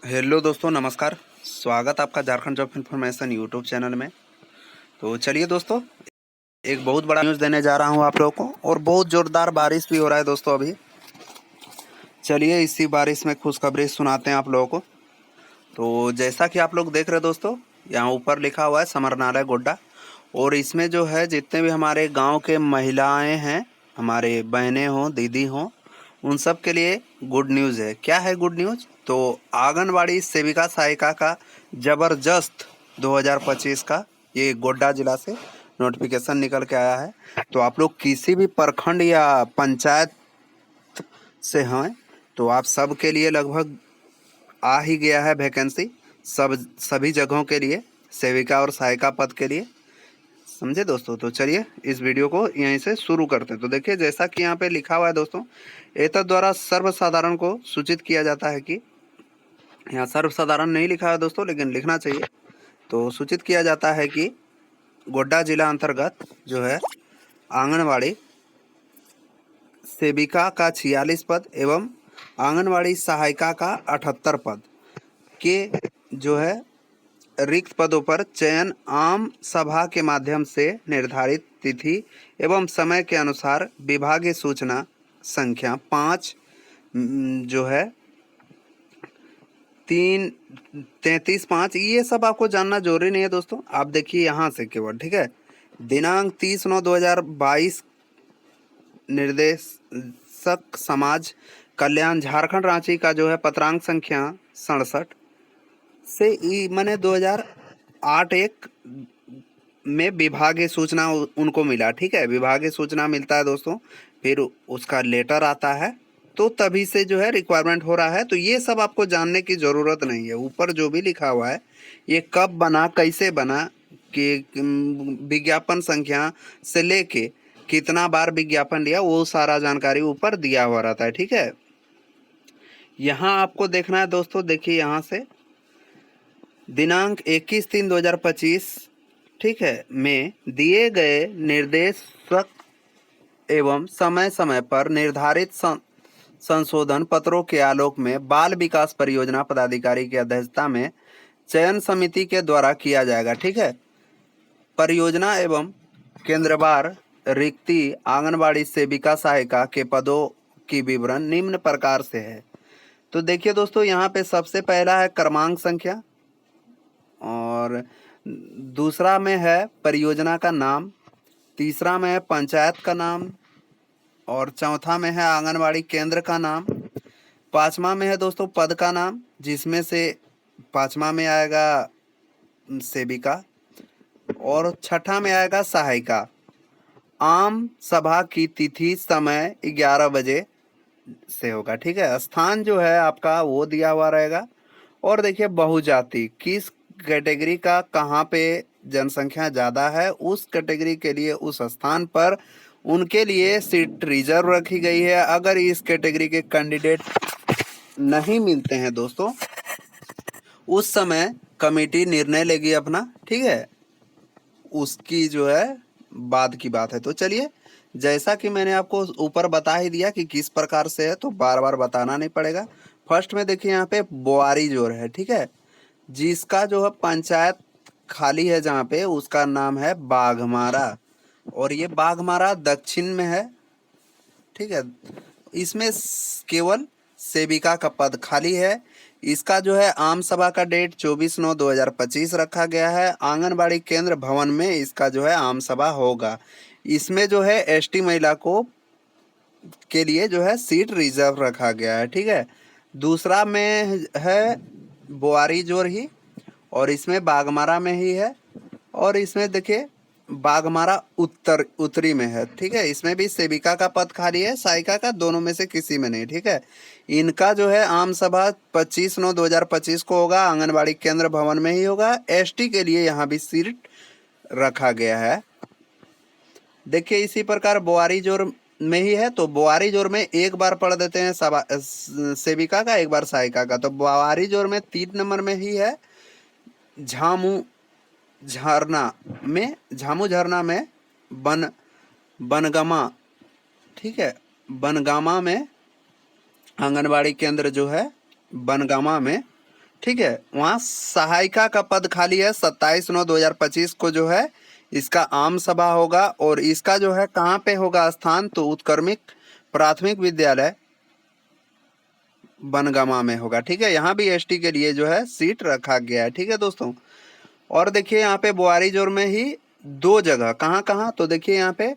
Hello दोस्तों, नमस्कार। स्वागत आपका Jharkhand job information YouTube channel में। तो चलिए दोस्तों, एक बहुत बड़ा न्यूज़ देने जा रहा हूं आप लोगों को, और बहुत ज़ोरदार बारिश भी हो रहा है दोस्तों अभी। चलिए इसी बारिश में खुशखबरी सुनाते हैं आप लोगों को। तो जैसा कि आप लोग देख रहे हैं दोस्तों, यहाँ ऊपर लिखा हुआ है समरनालय गोड्डा, और इसमें जो है जितने भी हमारे गाँव के महिलाएँ हैं, हमारे बहनें हों, दीदी हों, उन सब के लिए गुड न्यूज़ है। क्या है गुड न्यूज़? तो आंगनवाड़ी सेविका सहायिका का ज़बरदस्त 2025 का ये गोड्डा जिला से नोटिफिकेशन निकल के आया है। तो आप लोग किसी भी प्रखंड या पंचायत से हैं तो आप सब के लिए लगभग आ ही गया है वैकेंसी, सभी जगहों के लिए, सेविका और सहायिका पद के लिए। समझे दोस्तों? तो चलिए इस वीडियो को यहीं से शुरू करते हैं। तो देखिए, जैसा कि यहाँ पे लिखा हुआ है दोस्तों, एतद द्वारा सर्वसाधारण को सूचित किया जाता है कि, यहाँ सर्वसाधारण नहीं लिखा है दोस्तों, लेकिन लिखना चाहिए। तो सूचित किया जाता है कि गोड्डा जिला अंतर्गत जो है आंगनवाड़ी सेविका का 46 पद एवं आंगनवाड़ी सहायिका का 78 पद के जो है रिक्त पदों पर चयन आम सभा के माध्यम से निर्धारित तिथि एवं समय के अनुसार विभागीय सूचना संख्या 5 जो है 3-33-5, ये सब आपको जानना जरूरी नहीं है दोस्तों। आप देखिए यहाँ से केवल, ठीक है। दिनांक 30/9/2022 निर्देशक समाज कल्याण झारखंड रांची का जो है पत्रांक संख्या 67 से मैंने 2008-1 में विभागीय सूचना उनको मिला, ठीक है। विभागीय सूचना मिलता है दोस्तों, फिर उसका लेटर आता है, तो तभी से जो है रिक्वायरमेंट हो रहा है। तो ये सब आपको जानने की ज़रूरत नहीं है। ऊपर जो भी लिखा हुआ है, ये कब बना, कैसे बना, कि विज्ञापन संख्या से लेके कितना बार विज्ञापन लिया, वो सारा जानकारी ऊपर दिया हुआ रहता है, ठीक है। यहाँ आपको देखना है दोस्तों, देखिए यहाँ से दिनांक 21/3/2025, ठीक है, में दिए गए निर्देशक एवं समय समय पर निर्धारित संशोधन पत्रों के आलोक में बाल विकास परियोजना पदाधिकारी की अध्यक्षता में चयन समिति के द्वारा किया जाएगा, ठीक है। परियोजना एवं केंद्रवार रिक्ति आंगनबाड़ी सेविका सहायिका के पदों की विवरण निम्न प्रकार से है। तो देखिए दोस्तों, यहाँ पे सबसे पहला है क्रमांक संख्या, और दूसरा में है परियोजना का नाम, तीसरा में है पंचायत का नाम, और चौथा में है आंगनवाड़ी केंद्र का नाम, पांचवा में है दोस्तों पद का नाम, जिसमें से पांचवा में आएगा सेविका, और छठा में आएगा सहायिका। आम सभा की तिथि समय 11 बजे से होगा, ठीक है। स्थान जो है आपका वो दिया हुआ रहेगा। और देखिए बहुजाति, किस कैटेगरी का कहाँ पे जनसंख्या ज़्यादा है, उस कैटेगरी के लिए उस स्थान पर उनके लिए सीट रिजर्व रखी गई है। अगर इस कैटेगरी के कैंडिडेट नहीं मिलते हैं दोस्तों, उस समय कमेटी निर्णय लेगी अपना, ठीक है। उसकी जो है बाद की बात है। तो चलिए, जैसा कि मैंने आपको ऊपर बता ही दिया कि किस प्रकार से है, तो बार बार बताना नहीं पड़ेगा। फर्स्ट में देखिए यहाँ पे बोआरी जोर है, ठीक है, जिसका जो है पंचायत खाली है जहाँ पे, उसका नाम है बाघमारा, और ये बाघमारा दक्षिण में है, ठीक है। इसमें केवल सेविका का पद खाली है। इसका जो है आम सभा का डेट 24/9/2025 रखा गया है। आंगनबाड़ी केंद्र भवन में इसका जो है आम सभा होगा। इसमें जो है एसटी महिला को के लिए जो है सीट रिजर्व रखा गया है, ठीक है। दूसरा में है बोआरी जोर ही, और इसमें बाघमारा में ही है, और इसमें देखिए बाघमारा उत्तरी में है, ठीक है। इसमें भी सेविका का पद खाली है, सहायिका का, दोनों में से किसी में नहीं, ठीक है। इनका जो है आम सभा 25/9/2025 को होगा, आंगनबाड़ी केंद्र भवन में ही होगा। एसटी के लिए यहाँ भी सीट रखा गया है। देखिए इसी प्रकार बोआरी जोर में ही है, तो बोआरी जोर में एक बार पढ़ देते हैं सेविका का, एक बार सहायिका का। तो बोआरी जोर में 3 नंबर में ही है झामू झरना में बनगामा, ठीक है। बनगामा में आंगनबाड़ी केंद्र जो है बनगामा में ठीक है, वहाँ सहायिका का पद खाली है। 27/9/2025 को जो है इसका आम सभा होगा और इसका जो है कहाँ पे होगा स्थान, तो उत्क्रमिक प्राथमिक विद्यालय बनगामा में होगा। ठीक है, यहाँ भी एसटी के लिए जो है सीट रखा गया है। ठीक है दोस्तों, और देखिए यहाँ पे बोआरीजोर में ही दो जगह, कहाँ कहाँ, तो देखिए यहाँ पे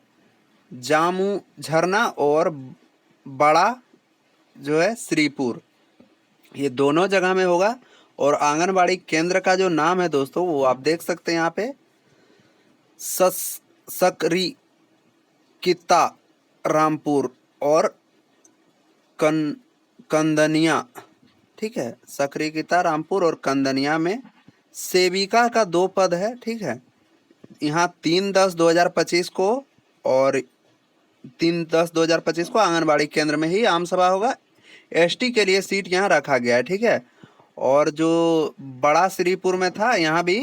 जामू झरना और बड़ा जो है श्रीपुर, ये दोनों जगह में होगा। और आंगनबाड़ी केंद्र का जो नाम है दोस्तों वो आप देख सकते हैं यहाँ पे सकरी किता रामपुर और कन कंदनिया। ठीक है, सकरी किता रामपुर और कंदनिया में सेविका का 2 पद है। ठीक है, यहाँ 3/10/2025 को और 3/10/2025 को आंगनबाड़ी केंद्र में ही आम सभा होगा। एसटी के लिए सीट यहाँ रखा गया है। ठीक है, और जो बड़ा श्रीपुर में था, यहाँ भी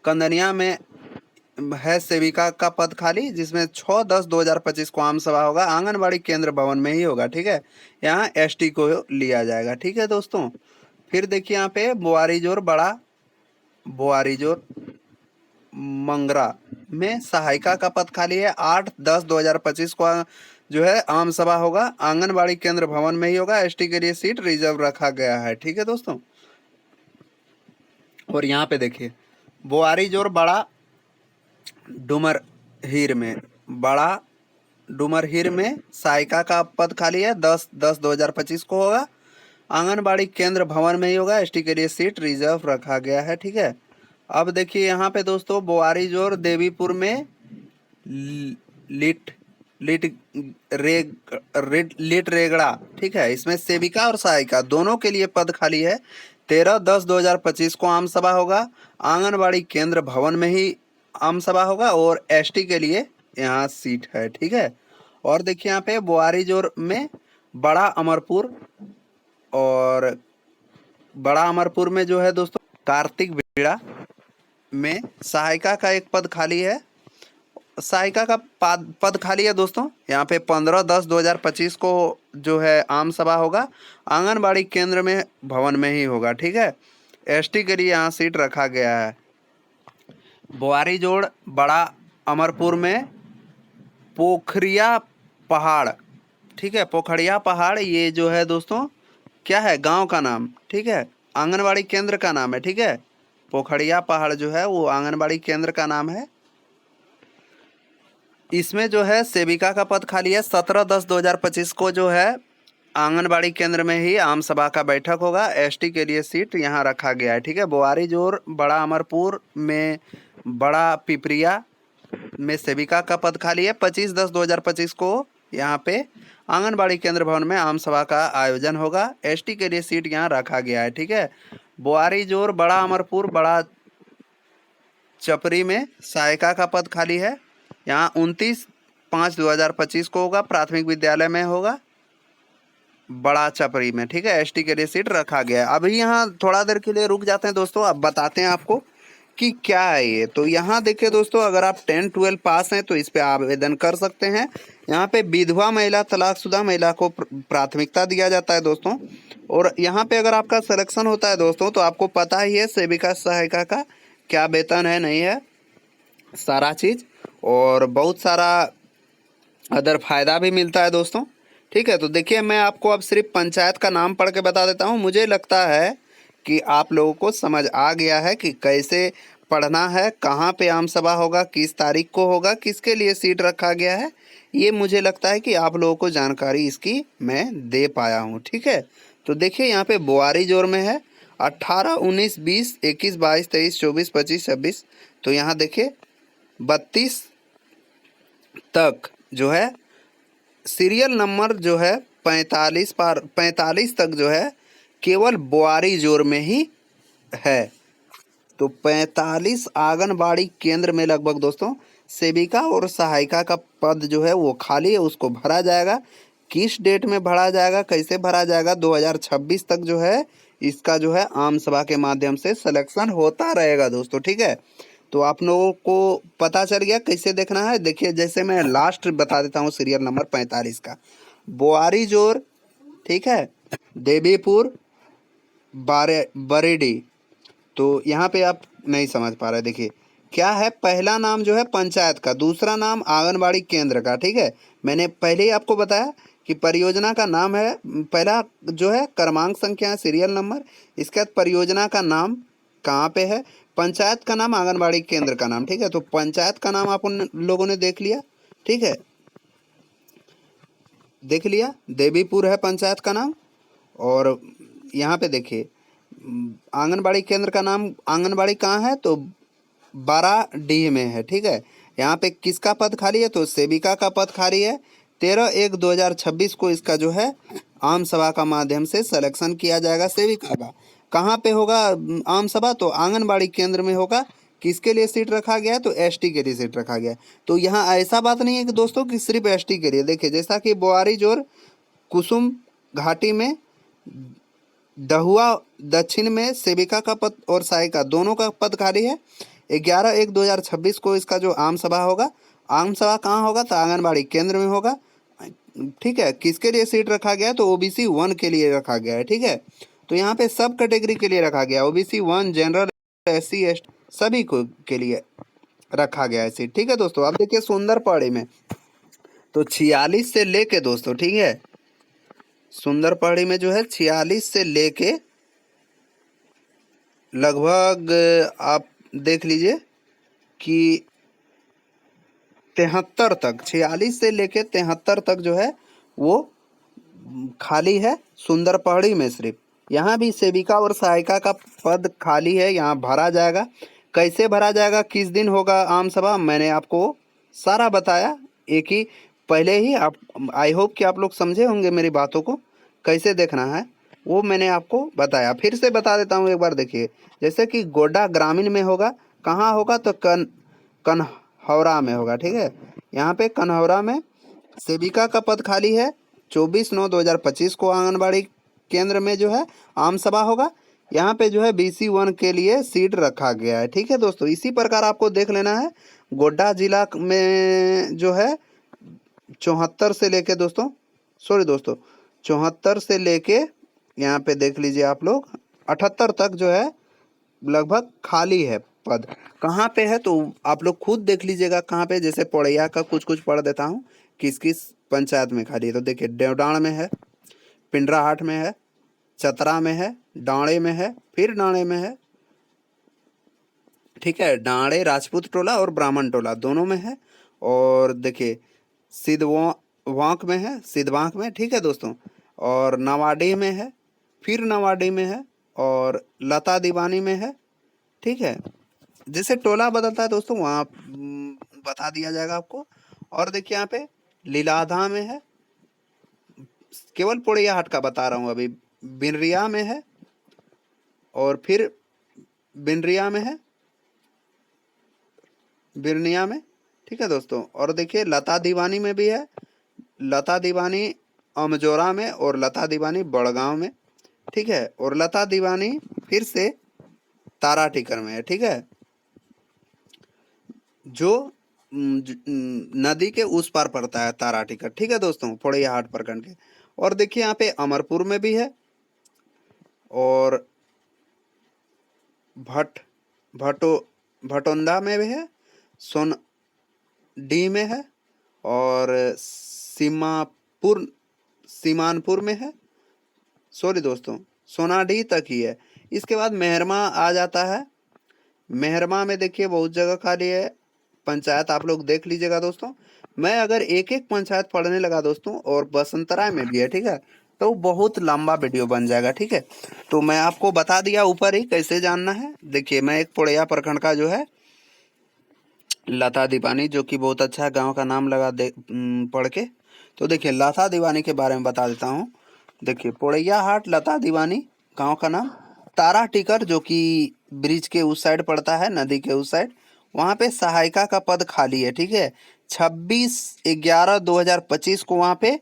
कंदनिया में है सेविका का पद खाली, जिसमें 6/10/2025 को आम सभा होगा। आंगनबाड़ी केंद्र भवन में ही होगा। ठीक है, यहाँ एसटी को लिया जाएगा। ठीक है दोस्तों, फिर देखिए यहाँ पे बोआरीजोर मंगरा में सहायिका का पद खाली है। 8/10/2025 को जो है आम सभा होगा। आंगनबाड़ी केंद्र भवन में ही होगा। एसटी के लिए सीट रिजर्व रखा गया है। ठीक है दोस्तों, और यहाँ पे देखिए बोआरीजोर बड़ा डुमरहीर में सहायिका का पद खाली है। 10/10/2025 को होगा। आंगनबाड़ी केंद्र भवन में ही होगा। एसटी के लिए सीट रिजर्व रखा गया है। ठीक है, अब देखिए यहाँ पे दोस्तों बोआरीजोर देवीपुर में लिट लिट लिट रेगड़ा। ठीक है, इसमें सेविका और सहायिका दोनों के लिए पद खाली है। 13/10/2025 को आम सभा होगा। आंगनबाड़ी केंद्र भवन में ही आम सभा होगा और एसटी के लिए यहाँ सीट है। ठीक है, और देखिए यहाँ पे बोआरीजोर में बड़ा अमरपुर और बड़ा अमरपुर में जो है दोस्तों कार्तिक बेड़ा में सहायिका का एक पद खाली है। सहायिका का पद खाली है दोस्तों। यहाँ पे 15/10/2025 को जो है आम सभा होगा। आंगनबाड़ी केंद्र में भवन में ही होगा। ठीक है, एसटी के लिए यहाँ सीट रखा गया है। बोआरीजोड़ बड़ा अमरपुर में पोखरिया पहाड़। ठीक है, पोखरिया पहाड़ ये जो है दोस्तों क्या है, गांव का नाम। ठीक है, आंगनबाड़ी केंद्र का नाम है। ठीक है, पोखरिया पहाड़ जो है वो आंगनबाड़ी केंद्र का नाम है। इसमें जो है सेविका का पद खाली है। 17/10/2025 को जो है आंगनबाड़ी केंद्र में ही आम सभा का बैठक होगा। एसटी के लिए सीट यहाँ रखा गया है। ठीक है, बोआरीजोर बड़ा अमरपुर में बड़ा पिपरिया में सेविका का पद खाली है। 25/10/2025 को यहाँ पे आंगनबाड़ी केंद्र भवन में आम सभा का आयोजन होगा। एसटी के लिए सीट यहाँ रखा गया है। ठीक है, बोआरीजोर बड़ा अमरपुर बड़ा चपरी में सहायिका का पद खाली है। यहाँ 29/5/2025 को होगा। प्राथमिक विद्यालय में होगा बड़ा चपरी में। ठीक है, एसटी के लिए सीट रखा गया है। अभी यहाँ थोड़ा देर के लिए रुक जाते हैं दोस्तों, अब बताते हैं आपको कि क्या है ये। तो यहाँ देखिए दोस्तों, अगर आप 10-12 पास हैं तो इस पे आवेदन कर सकते हैं। यहाँ पे विधवा महिला तलाकशुदा महिला को प्राथमिकता दिया जाता है दोस्तों। और यहाँ पे अगर आपका सिलेक्शन होता है दोस्तों तो आपको पता ही है सेविका सहायिका का क्या वेतन है, नहीं है, सारा चीज़, और बहुत सारा अदर फायदा भी मिलता है दोस्तों। ठीक है, तो देखिए मैं आपको अब सिर्फ पंचायत का नाम पढ़ के बता देता हूँ। मुझे लगता है कि आप लोगों को समझ आ गया है कि कैसे पढ़ना है, कहाँ पे आम सभा होगा, किस तारीख को होगा, किसके लिए सीट रखा गया है। ये मुझे लगता है कि आप लोगों को जानकारी इसकी मैं दे पाया हूँ। ठीक है, तो देखिए यहाँ पे बोआरीजोर में है 18, 19, 20, 21, 22, 23, 24, 25, 26। तो यहाँ देखिए 32 तक जो है सीरियल नंबर जो है 45 तक जो है केवल बोआरीजोर में ही है। तो 45 आंगनबाड़ी केंद्र में लगभग दोस्तों सेविका और सहायिका का पद जो है वो खाली है, उसको भरा जाएगा। किस डेट में भरा जाएगा, कैसे भरा जाएगा, 2026 तक जो है इसका जो है आम सभा के माध्यम से सिलेक्शन होता रहेगा दोस्तों। ठीक है, तो आप लोगों को पता चल गया कैसे देखना है। देखिए जैसे मैं लास्ट बता देता हूँ सीरियल नंबर 45 का, बोआरीजोर, ठीक है, देवीपुर, बरेडी। तो यहाँ पे आप नहीं समझ पा रहे, देखिए क्या है, पहला नाम जो है पंचायत का, दूसरा नाम आंगनबाड़ी केंद्र का, ठीक है। मैंने पहले ही आपको बताया कि परियोजना का नाम है, पहला जो है क्रमांक संख्या है, सीरियल नंबर, इसके बाद परियोजना का नाम कहाँ पे है, पंचायत का नाम, आंगनबाड़ी केंद्र का नाम, ठीक है। तो पंचायत का नाम आप उन लोगों ने देख लिया, ठीक है, देख लिया, देवीपुर है पंचायत का नाम। और यहाँ पे देखिए आंगनबाड़ी केंद्र का नाम, आंगनबाड़ी कहाँ है, तो 12D में है, ठीक है। यहाँ पे किसका पद खाली है, तो सेविका का पद खाली है। 13/1/2026 को इसका जो है आम सभा का माध्यम से सिलेक्शन किया जाएगा सेविका का। कहाँ पे होगा आम सभा, तो आंगनबाड़ी केंद्र में होगा। किसके लिए सीट रखा गया है, तो एसटी के लिए सीट रखा गया है। तो यहाँ ऐसा बात नहीं है कि दोस्तों कि सिर्फ एसटी के लिए, देखिए जैसा कि बोआरी जोर कुसुम घाटी में, दहुआ दक्षिण में सेविका का पद और सहायिका दोनों का पद खाली है। 11/1/2026 को इसका जो आम सभा होगा, आम सभा कहाँ होगा, तो आंगनबाड़ी केंद्र में होगा, ठीक है। किसके लिए सीट रखा गया है, तो ओबीसी 1 के लिए रखा गया है, ठीक है। तो यहाँ पे सब कैटेगरी के लिए रखा गया है, ओबीसी 1, जनरल, एससी, एसटी सभी को के लिए रखा गया है सीट, ठीक है दोस्तों। अब देखिए सुंदर पहाड़ी में तो 46 से लेके दोस्तों, ठीक है, सुंदर पहाड़ी में जो है 46 से लेके लगभग आप देख लीजिए कि 73 तक, 46 से लेके 73 तक जो है वो खाली है सुंदर पहाड़ी में सिर्फ। यहाँ भी सेविका और सहायिका का पद खाली है, यहाँ भरा जाएगा। कैसे भरा जाएगा, किस दिन होगा आम सभा, मैंने आपको सारा बताया एक ही पहले ही। आप, आई होप कि आप लोग समझे होंगे मेरी बातों को, कैसे देखना है वो मैंने आपको बताया। फिर से बता देता हूँ एक बार, देखिए जैसे कि गोड्डा ग्रामीण में होगा, कहाँ होगा, तो कन्हौरा में होगा, ठीक है। यहाँ पे कन्हौरा में सेविका का पद खाली है। 24/9/2025 को आंगनबाड़ी केंद्र में जो है आम सभा होगा। यहाँ पे जो है BC 1 के लिए सीट रखा गया है, ठीक है दोस्तों। इसी प्रकार आपको देख लेना है गोड्डा जिला में जो है 74 से लेके दोस्तों, सॉरी दोस्तों, 74 से लेके यहाँ पे देख लीजिए आप लोग 78 तक जो है लगभग खाली है पद। कहाँ पे है, तो आप लोग खुद देख लीजिएगा कहाँ पे। जैसे पौड़ैया का कुछ कुछ पढ़ देता हूँ, किस किस पंचायत में खाली है। तो देखिए देवडाण में है, पिंडराहाट में है, चतरा में है, डाणे में है, फिर डाणे में है, ठीक है। डाणे राजपूत टोला और ब्राह्मण टोला दोनों में है। और देखिए सिद्धवांक में है, सिद्धवांक में, ठीक है दोस्तों। और नवाडी में है, फिर नवाडी में है, और लता दीवानी में है, ठीक है। जैसे टोला बदलता है दोस्तों वहाँ बता दिया जाएगा आपको। और देखिए यहाँ पे लीलाधा में है, केवल पोड़ैया हाट का बता रहा हूँ अभी, बिनरिया में है, और फिर बिनरिया में है, बिरनिया में, ठीक है दोस्तों। और देखिए लता दीवानी में भी है, लता दीवानी अमजोरा में, और लता दीवानी बड़गांव में, ठीक है। और लता दीवानी फिर से तारा टीकर में है, ठीक है, जो नदी के उस पार पड़ता है तारा टीकर, ठीक है दोस्तों, पोड़ैया हाट प्रखंड के। और देखिए यहाँ पे अमरपुर में भी है, और भटोंदा में भी है, सोन डी में है, और सीमानपुर में है, सॉरी दोस्तों सोनाडी तक ही है। इसके बाद मेहरमा आ जाता है। मेहरमा में देखिए बहुत जगह खाली है पंचायत, आप लोग देख लीजिएगा दोस्तों। मैं अगर एक एक पंचायत पढ़ने लगा दोस्तों, और बसंतराय में भी है, ठीक है, तो बहुत लंबा वीडियो बन जाएगा, ठीक है। तो मैं आपको बता दिया ऊपर ही कैसे जानना है। देखिए मैं एक पोड़ैया प्रखंड का जो है लता दीवानी, जो कि बहुत अच्छा गांव का नाम लगा दे पढ़ के। तो देखिए लता दीवानी के बारे में बता देता हूँ। देखिए पोड़ैया हाट लता दीवानी गांव का नाम, तारा टीकर जो कि ब्रिज के उस साइड पड़ता है, नदी के उस साइड, वहाँ पे सहायिका का पद खाली है, ठीक है। 26/11/2025 को वहाँ पे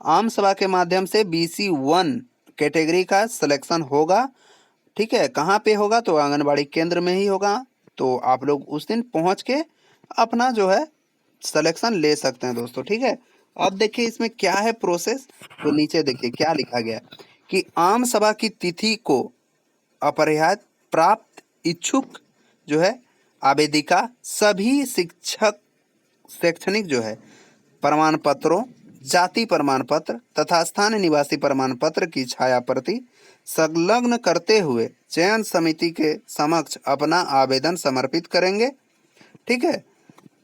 आम सभा के माध्यम से BC 1 कैटेगरी का सिलेक्शन होगा, ठीक है। कहाँ पे होगा, तो आंगनबाड़ी केंद्र में ही होगा। तो आप लोग उस दिन पहुँच के अपना जो है सिलेक्शन ले सकते हैं दोस्तों, ठीक है। अब देखिए इसमें क्या है प्रोसेस, तो नीचे देखिए क्या लिखा गया है कि आम सभा की तिथि को अपरिहार्य प्राप्त इच्छुक जो है आवेदिका सभी शिक्षक शैक्षणिक जो है प्रमाण पत्रों, जाति प्रमाण पत्र तथा स्थानीय निवासी प्रमाण पत्र की छाया प्रति संलग्न करते हुए चयन समिति के समक्ष अपना आवेदन समर्पित करेंगे। ठीक है।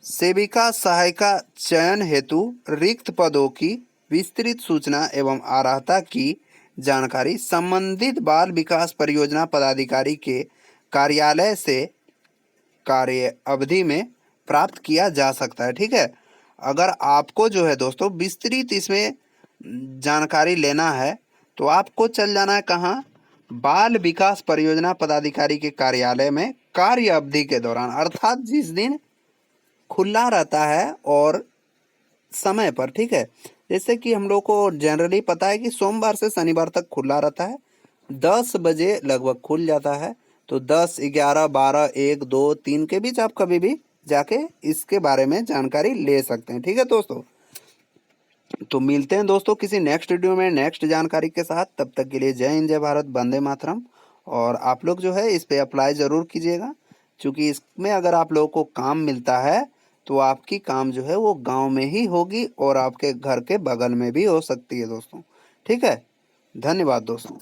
सेविका सहायिका चयन हेतु रिक्त पदों की विस्तृत सूचना एवं अर्हता की जानकारी संबंधित बाल विकास परियोजना पदाधिकारी के कार्यालय से कार्य अवधि में प्राप्त किया जा सकता है। ठीक है। अगर आपको जो है दोस्तों विस्तृत इसमें जानकारी लेना है तो आपको चल जाना है कहाँ, बाल विकास परियोजना पदाधिकारी के कार्यालय में कार्य अवधि के दौरान, अर्थात जिस दिन खुला रहता है और समय पर। ठीक है। जैसे कि हम लोग को जनरली पता है कि सोमवार से शनिवार तक खुला रहता है, 10 बजे लगभग खुल जाता है। तो 10, 11, 12, 1, 2, 3 के बीच आप कभी भी जाके इसके बारे में जानकारी ले सकते हैं। ठीक है दोस्तों। तो मिलते हैं दोस्तों किसी नेक्स्ट वीडियो में नेक्स्ट जानकारी के साथ। तब तक के लिए जय हिंद, जय भारत, वंदे मातरम। और आप लोग जो है इस पे अप्लाई ज़रूर कीजिएगा, क्योंकि इसमें अगर आप लोगों को काम मिलता है तो आपकी काम जो है वो गांव में ही होगी और आपके घर के बगल में भी हो सकती है दोस्तों। ठीक है। धन्यवाद दोस्तों।